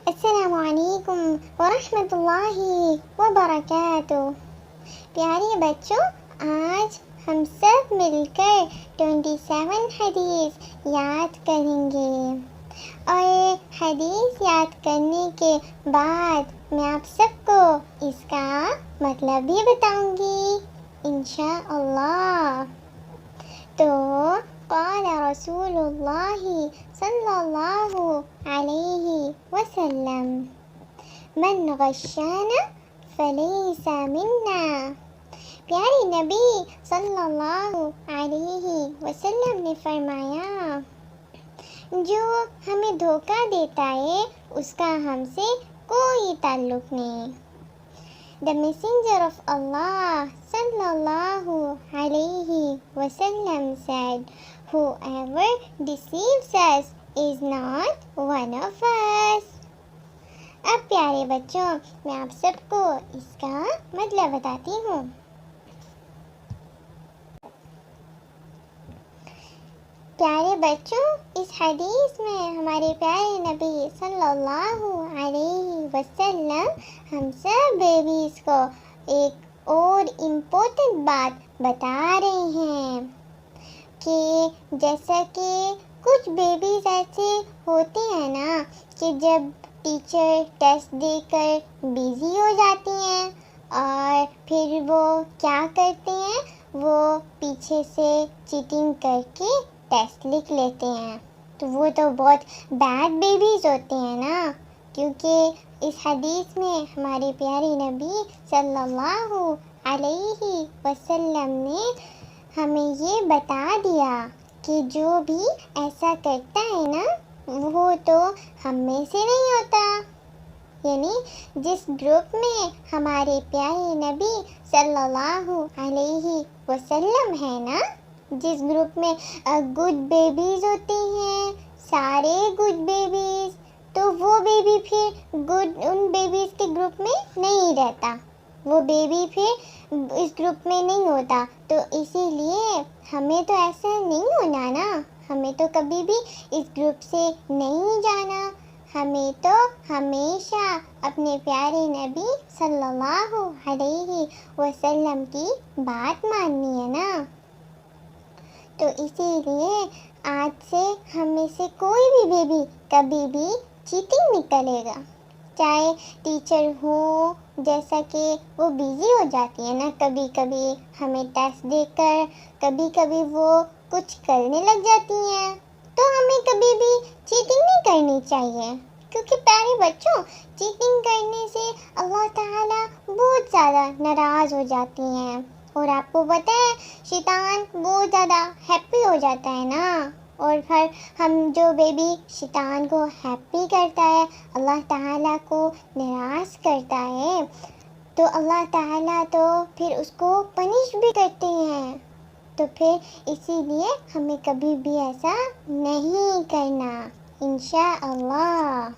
السلام علیکم ورحمۃ اللہ وبرکاتہ۔ پیارے بچوں، آج ہم سب مل کر 27 حدیث یاد کریں گے، اور حدیث یاد کرنے کے بعد میں آپ سب کو اس کا مطلب بھی بتاؤں گی انشاءاللہ۔ تو قال رسول اللہ صلی اللہ علیہ وسلم من غشانا فلیس منا۔ پیارے نبی صلی اللہ علیہ وسلم نے فرمایا، جو ہمیں دھوکا دیتا ہے اس کا ہم سے کوئی تعلق نہیں۔ The messenger of Allah sallallahu alayhi wasallam said, whoever deceives us is not one of us۔ اب پیارے بچوں، میں آپ سب کو اس کا مطلب بتاتی ہوں۔ پیارے بچوں، اس حدیث میں ہمارے پیارے نبی صلی اللہ علیہ وسلم ہم سب بیبیز کو ایک اور امپورٹنٹ بات بتا رہے ہیں کہ جیسا کہ کچھ بیبیز ایسے ہوتے ہیں نا کہ جب ٹیچر ٹیسٹ دے کر بیزی ہو جاتی ہیں اور پھر وہ کیا کرتے ہیں، وہ پیچھے سے چیٹنگ کر کے ٹیسٹ لکھ لیتے ہیں، تو وہ تو بہت بیڈ بیبیز ہوتے ہیں نا، کیونکہ اس حدیث میں ہمارے پیارے نبی صلی اللہ علیہ وسلم نے ہمیں یہ بتا دیا کہ جو بھی ایسا کرتا ہے نا وہ تو ہم میں سے نہیں ہوتا۔ یعنی جس گروپ میں ہمارے پیارے نبی صلی اللہ علیہ وسلم ہے نا، جس گروپ میں گڈ بیبیز ہوتے ہیں، سارے گڈ بیبیز، تو وہ بیبی پھر ان بیبیز کے گروپ میں نہیں رہتا، وہ بیبی پھر اس گروپ میں نہیں ہوتا۔ تو اسی لیے ہمیں تو ایسا نہیں ہونا نا، ہمیں تو کبھی بھی اس گروپ سے نہیں جانا، ہمیں تو ہمیشہ اپنے پیارے نبی صلی اللہ علیہ وسلم کی بات ماننی ہے نا۔ تو اسی لیے آج سے ہم میں سے کوئی بھی بیبی کبھی بھی چیٹنگ نہیں کرے گا، چاہے ٹیچر ہو، جیسا کہ وہ بیزی ہو جاتی ہے نا کبھی کبھی ہمیں ٹیسٹ دے کر، کبھی کبھی وہ کچھ کرنے لگ جاتی ہیں، تو ہمیں کبھی بھی چیٹنگ نہیں کرنی چاہیے، کیونکہ پیارے بچوں چیٹنگ کرنے سے اللہ تعالیٰ بہت زیادہ ناراض ہو جاتی ہیں، اور آپ کو پتہ ہے شیطان بہت زیادہ ہیپی ہو جاتا ہے نا، اور پھر ہم جو بیبی شیطان کو ہیپی کرتا ہے، اللہ تعالیٰ کو ناراض کرتا ہے، تو اللہ تعالیٰ تو پھر اس کو پنش بھی کرتے ہیں۔ تو پھر اسی لیے ہمیں کبھی بھی ایسا نہیں کرنا انشاءاللہ۔